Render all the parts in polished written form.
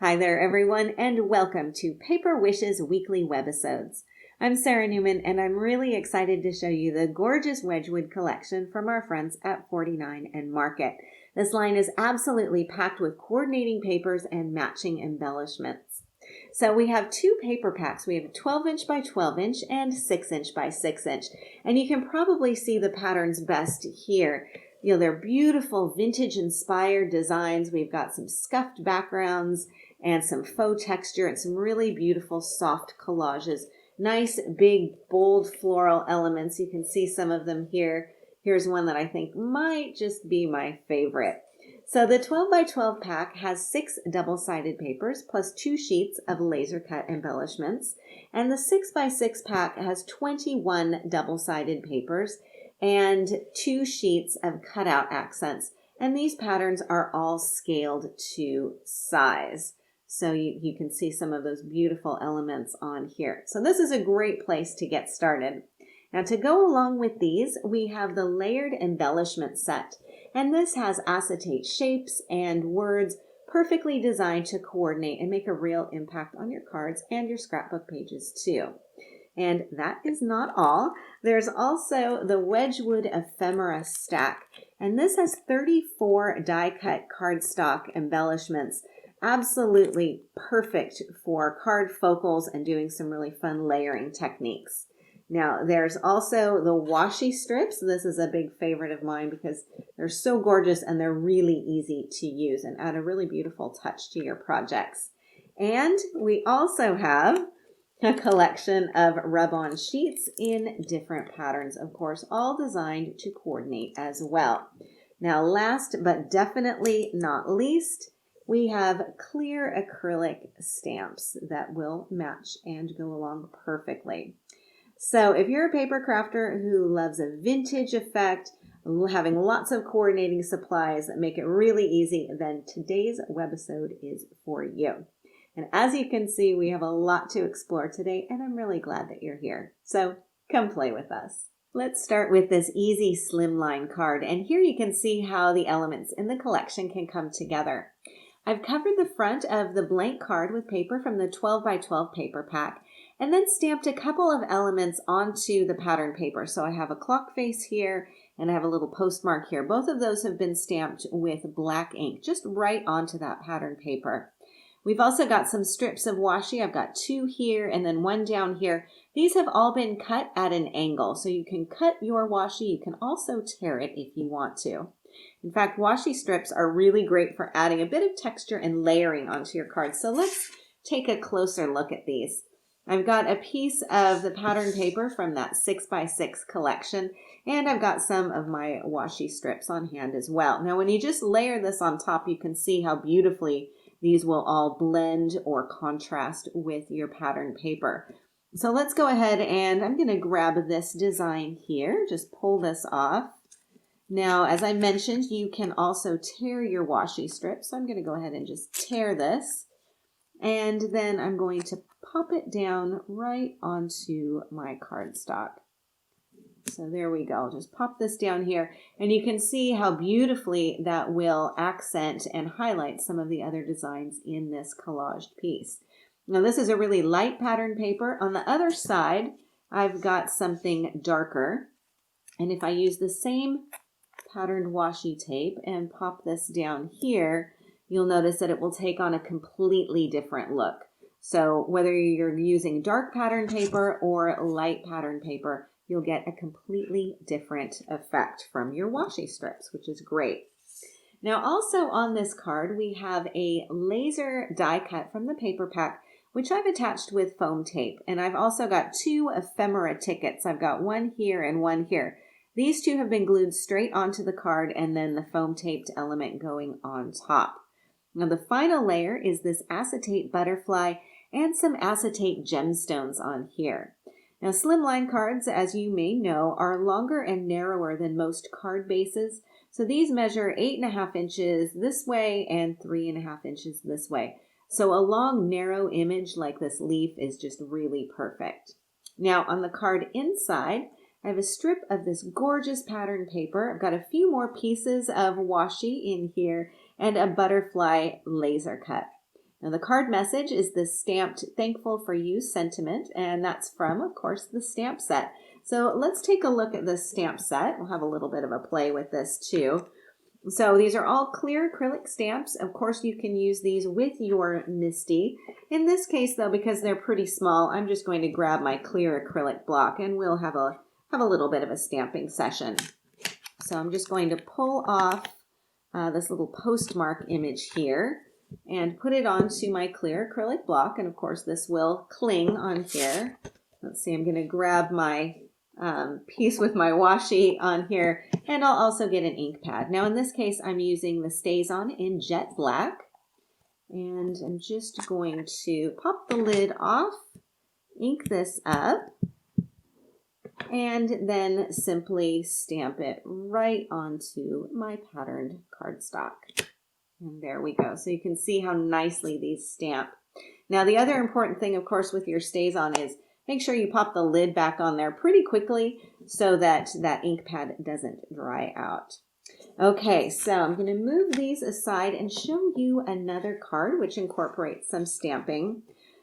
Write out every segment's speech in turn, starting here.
Hi there, everyone, and welcome to Paper Wishes Weekly Webisodes. I'm Sarah Newman, and I'm really excited to show you the gorgeous Wedgewood collection from our friends at 49 and Market. This line is absolutely packed with coordinating papers and matching embellishments. So we have two paper packs. We have a 12-inch by 12-inch and 6-inch by 6-inch, and you can probably see the patterns best here. They're beautiful vintage-inspired designs. We've got some scuffed backgrounds and some faux texture and some really beautiful soft collages. Nice, big, bold floral elements. You can see some of them here. Here's one that I think might just be my favorite. So the 12 by 12 pack has 6 double-sided papers plus 2 sheets of laser cut embellishments. And the 6 by 6 pack has 21 double-sided papers and 2 sheets of cutout accents. And these patterns are all scaled to size. So you can see some of those beautiful elements on here. So this is a great place to get started. Now to go along with these, we have the layered embellishment set. And this has acetate shapes and words perfectly designed to coordinate and make a real impact on your cards and your scrapbook pages too. And that is not all. There's also the Wedgewood ephemera stack. And this has 34 die-cut cardstock embellishments. Absolutely perfect for card focals and doing some really fun layering techniques. Now, there's also the washi strips. This is a big favorite of mine because they're so gorgeous and they're really easy to use and add a really beautiful touch to your projects. And we also have a collection of rub-on sheets in different patterns, of course, all designed to coordinate as well. Now, last but definitely not least, we have clear acrylic stamps that will match and go along perfectly. So if you're a paper crafter who loves a vintage effect, having lots of coordinating supplies that make it really easy, then today's webisode is for you. And as you can see, we have a lot to explore today, and I'm really glad that you're here. So come play with us. Let's start with this easy slimline card. And here you can see how the elements in the collection can come together. I've covered the front of the blank card with paper from the 12 by 12 paper pack and then stamped a couple of elements onto the pattern paper. So I have a clock face here and I have a little postmark here. Both of those have been stamped with black ink just right onto that pattern paper. We've also got some strips of washi. I've got 2 here and then 1 down here. These have all been cut at an angle. So you can cut your washi. You can also tear it if you want to. In fact, washi strips are really great for adding a bit of texture and layering onto your cards. So let's take a closer look at these. I've got a piece of the pattern paper from that 6 by 6 collection, and I've got some of my washi strips on hand as well. Now, when you just layer this on top, you can see how beautifully these will all blend or contrast with your pattern paper. So let's go ahead and I'm going to grab this design here, just pull this off. Now, as I mentioned, you can also tear your washi strip. So I'm going to go ahead and just tear this. And then I'm going to pop it down right onto my cardstock. So there we go. Just pop this down here. And you can see how beautifully that will accent and highlight some of the other designs in this collaged piece. Now, this is a really light pattern paper. On the other side, I've got something darker. And if I use the same patterned washi tape and pop this down here, you'll notice that it will take on a completely different look. So whether you're using dark pattern paper or light pattern paper, you'll get a completely different effect from your washi strips, which is great. Now also on this card, we have a laser die cut from the paper pack, which I've attached with foam tape. And I've also got 2 ephemera tickets. I've got 1 here and 1 here. These 2 have been glued straight onto the card and then the foam taped element going on top. Now the final layer is this acetate butterfly and some acetate gemstones on here. Now slimline cards, as you may know, are longer and narrower than most card bases. So these measure 8.5 inches this way and 3.5 inches this way. So a long narrow image like this leaf is just really perfect. Now on the card inside, I have a strip of this gorgeous pattern paper. I've got a few more pieces of washi in here and a butterfly laser cut. Now the card message is the stamped "Thankful for You" sentiment, and that's from, of course, the stamp set. So let's take a look at this stamp set. We'll have a little bit of a play with this too. So these are all clear acrylic stamps. Of course, you can use these with your MISTI. In this case, though, because they're pretty small, I'm just going to grab my clear acrylic block and we'll have a little bit of a stamping session. So I'm just going to pull off this little postmark image here and put it onto my clear acrylic block. And of course, this will cling on here. Let's see, I'm going to grab my piece with my washi on here, and I'll also get an ink pad. Now in this case, I'm using the StazOn in Jet Black, and I'm just going to pop the lid off, ink this up, and then simply stamp it right onto my patterned cardstock. And there we go. So you can see how nicely these stamp. Now the other important thing, of course, with your StazOn is make sure you pop the lid back on there pretty quickly so that that ink pad doesn't dry out. Okay, so I'm going to move these aside and show you another card which incorporates some stamping.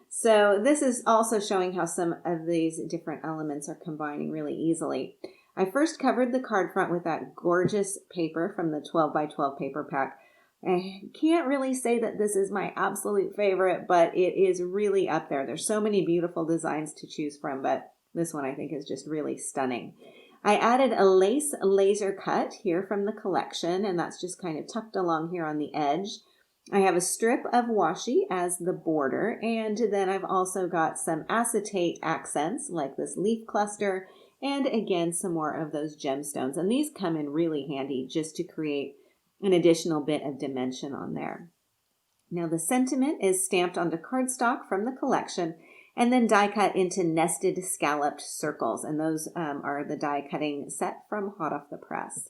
So this is also showing how some of these different elements are combining really easily. I first covered the card front with that gorgeous paper from the 12 by 12 paper pack. I can't really say that this is my absolute favorite, but it is really up there. There's so many beautiful designs to choose from, but this one I think is just really stunning. I added a lace laser cut here from the collection, and that's just kind of tucked along here on the edge. I have a strip of washi as the border, and then I've also got some acetate accents like this leaf cluster, and again some more of those gemstones. And these come in really handy just to create an additional bit of dimension on there. Now the sentiment is stamped onto cardstock from the collection and then die cut into nested scalloped circles, and those are the die cutting set from hot off the press.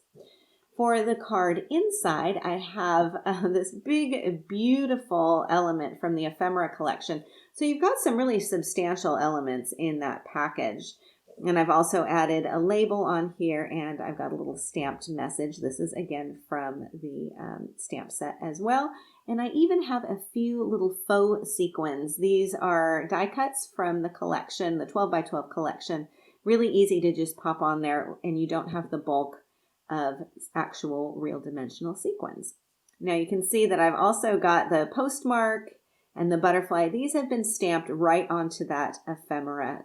For the card inside, I have this big, beautiful element from the ephemera collection. So you've got some really substantial elements in that package. And I've also added a label on here, and I've got a little stamped message. This is again from the stamp set as well. And I even have a few little faux sequins. These are die cuts from the collection, the 12 by 12 collection. Really easy to just pop on there, and you don't have the bulk of actual real dimensional sequins. Now you can see that I've also got the postmark and the butterfly. These have been stamped right onto that ephemera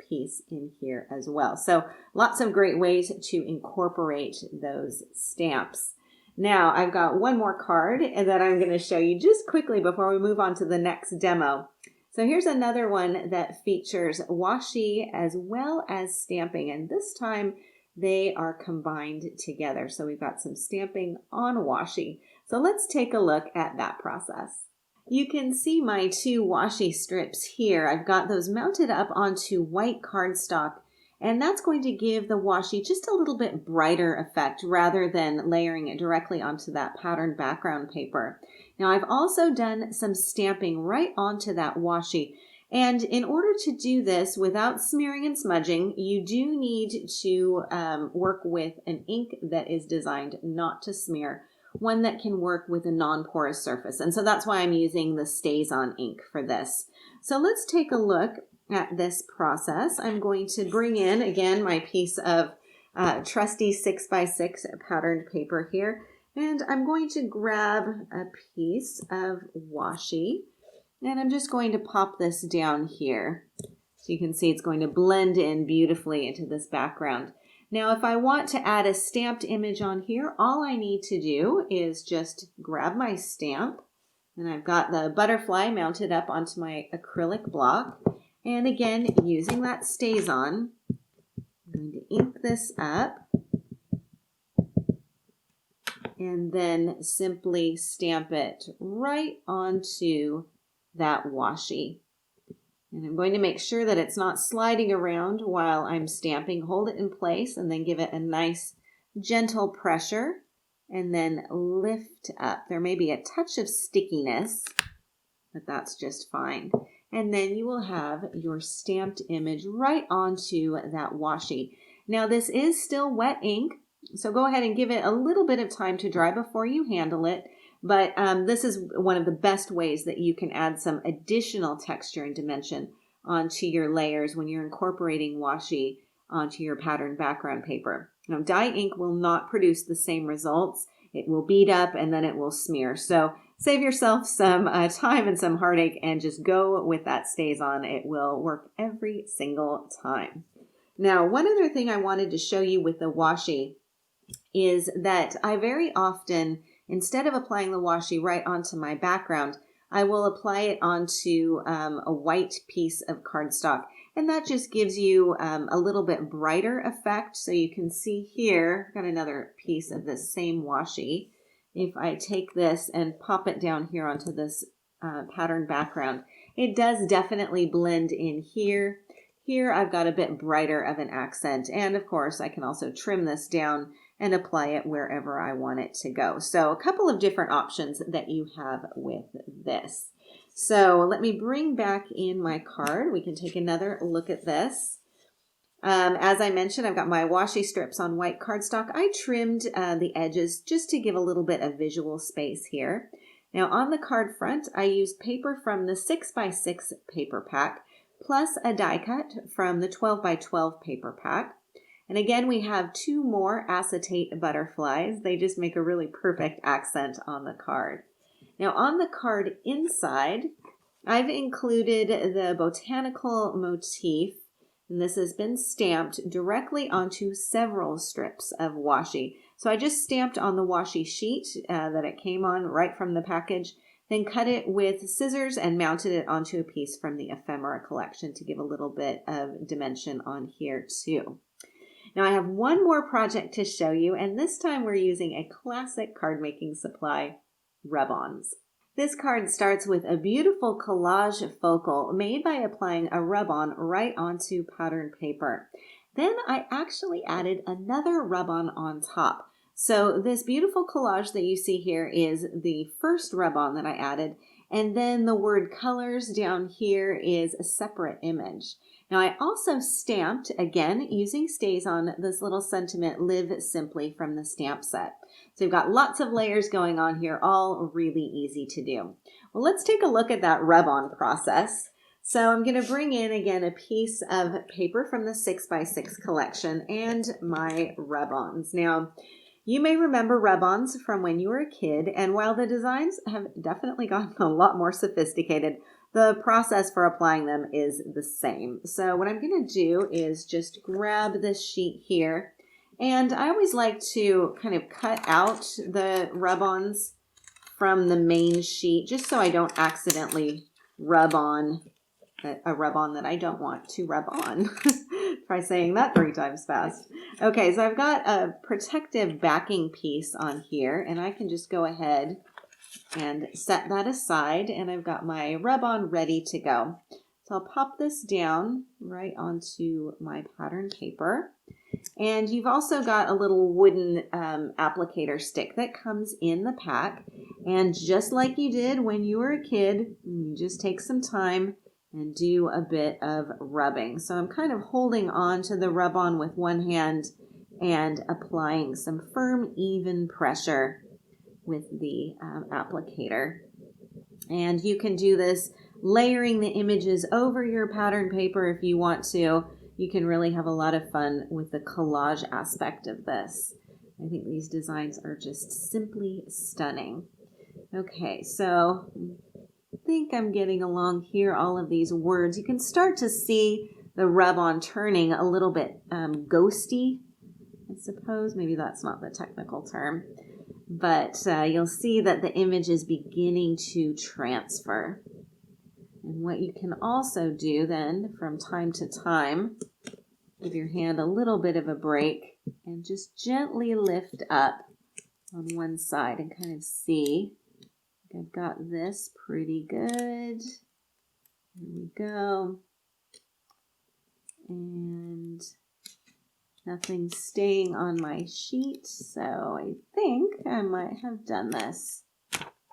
piece in here as well. So lots of great ways to incorporate those stamps. Now I've got one more card that I'm going to show you just quickly before we move on to the next demo. So here's another one that features washi as well as stamping, and this time they are combined together. So we've got some stamping on washi. So let's take a look at that process. You can see my two washi strips here. I've got those mounted up onto white cardstock, and that's going to give the washi just a little bit brighter effect rather than layering it directly onto that patterned background paper. Now I've also done some stamping right onto that washi. And in order to do this without smearing and smudging, you do need to work with an ink that is designed not to smear, one that can work with a non-porous surface. And so that's why I'm using the StazOn ink for this. So let's take a look at this process. I'm going to bring in, again, my piece of trusty 6x6 patterned paper here, and I'm going to grab a piece of washi, and I'm just going to pop this down here. So you can see it's going to blend in beautifully into this background. Now, if I want to add a stamped image on here, all I need to do is just grab my stamp, and I've got the butterfly mounted up onto my acrylic block. And again, using that StazOn, I'm going to ink this up and then simply stamp it right onto that washi. And I'm going to make sure that it's not sliding around while I'm stamping. Hold it in place and then give it a nice gentle pressure and then lift up. There may be a touch of stickiness, but that's just fine. And then you will have your stamped image right onto that washi. Now this is still wet ink, so go ahead and give it a little bit of time to dry before you handle it. But this is one of the best ways that you can add some additional texture and dimension onto your layers when you're incorporating washi onto your pattern background paper. Now, dye ink will not produce the same results. It will bead up and then it will smear. So save yourself some time and some heartache and just go with that StazOn. It will work every single time. Now, one other thing I wanted to show you with the washi is that I very often, instead of applying the washi right onto my background, I will apply it onto a white piece of cardstock. And that just gives you a little bit brighter effect. So you can see here, I've got another piece of this same washi. If I take this and pop it down here onto this pattern background, it does definitely blend in here. Here I've got a bit brighter of an accent. And of course, I can also trim this down and apply it wherever I want it to go. So a couple of different options that you have with this. So let me bring back in my card. We can take another look at this. As I mentioned, I've got my washi strips on white cardstock. I trimmed the edges just to give a little bit of visual space here. Now on the card front, I used paper from the 6x6 paper pack, plus a die cut from the 12x12 paper pack. And again, we have two more acetate butterflies. They just make a really perfect accent on the card. Now on the card inside, I've included the botanical motif, and this has been stamped directly onto several strips of washi. So I just stamped on the washi sheet that it came on right from the package, then cut it with scissors and mounted it onto a piece from the ephemera collection to give a little bit of dimension on here too. Now I have one more project to show you, and this time we're using a classic card making supply, Rubons. This card starts with a beautiful collage focal made by applying a Rubon right onto pattern paper. Then I actually added another Rubon on top. So this beautiful collage that you see here is the first Rubon that I added, and then the word colors down here is a separate image. Now I also stamped, again, using StazOn, this little sentiment, live simply, from the stamp set. So we've got lots of layers going on here, all really easy to do. Well, let's take a look at that Rubon process. So I'm going to bring in, again, a piece of paper from the 6x6 collection and my Rubons. Now, you may remember Rubons from when you were a kid, and while the designs have definitely gotten a lot more sophisticated, the process for applying them is the same. So what I'm going to do is just grab this sheet here, and I always like to kind of cut out the Rubons from the main sheet just so I don't accidentally rub on a Rubon that I don't want to rub on. Try saying that 3 times fast. Okay, so I've got a protective backing piece on here, and I can just go ahead and set that aside, and I've got my Rubon ready to go. So I'll pop this down right onto my pattern paper. And you've also got a little wooden applicator stick that comes in the pack. And just like you did when you were a kid, you just take some time and do a bit of rubbing. So I'm kind of holding on to the Rubon with one hand and applying some firm, even pressure with the applicator. And you can do this layering the images over your pattern paper if you want to. You can really have a lot of fun with the collage aspect of this. I think these designs are just simply stunning. Okay, so I think I'm getting along here, all of these words. You can start to see the Rubon turning a little bit ghosty, I suppose. Maybe that's not the technical term. But you'll see that the image is beginning to transfer. And what you can also do then from time to time, give your hand a little bit of a break and just gently lift up on one side and kind of see. I've got this pretty good. There we go. And nothing's staying on my sheet, so I think I might have done this.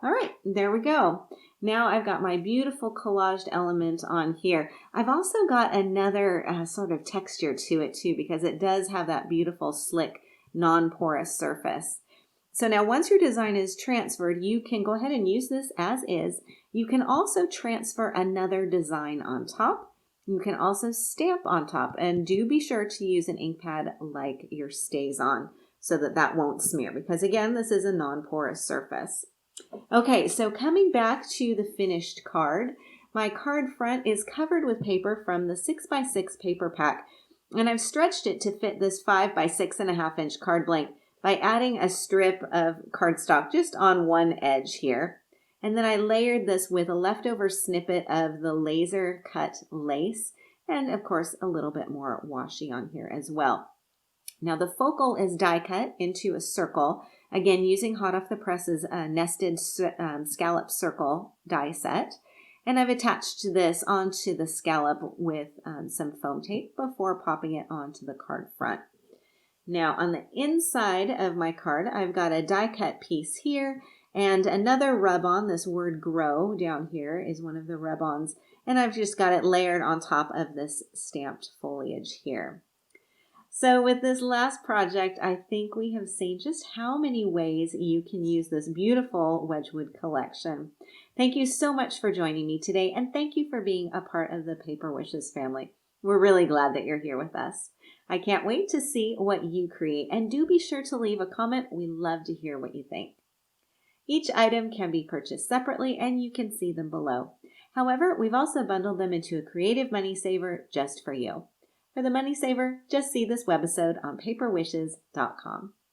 All right, there we go. Now I've got my beautiful collaged element on here. I've also got another sort of texture to it too, because it does have that beautiful, slick, non-porous surface. So now once your design is transferred, you can go ahead and use this as is. You can also transfer another design on top. You can also stamp on top, and do be sure to use an ink pad like your StazOn so that that won't smear, because again, this is a non-porous surface. Okay, so coming back to the finished card, my card front is covered with paper from the 6x6 paper pack, and I've stretched it to fit this 5x6.5 inch card blank by adding a strip of cardstock just on one edge here. And then I layered this with a leftover snippet of the laser cut lace, and of course a little bit more washi on here as well. Now the focal is die cut into a circle, again using hot off the press's nested scallop circle die set. And I've attached this onto the scallop with some foam tape before popping it onto the card front. Now on the inside of my card, I've got a die cut piece here and another rub-on. This word grow down here is one of the rub-ons, and I've just got it layered on top of this stamped foliage here. So with this last project, I think we have seen just how many ways you can use this beautiful Wedgewood collection. Thank you so much for joining me today, and thank you for being a part of the Paper Wishes family. We're really glad that you're here with us. I can't wait to see what you create, and do be sure to leave a comment. We love to hear what you think. Each item can be purchased separately, and you can see them below. However, we've also bundled them into a creative money saver just for you. For the money saver, just see this webisode on paperwishes.com.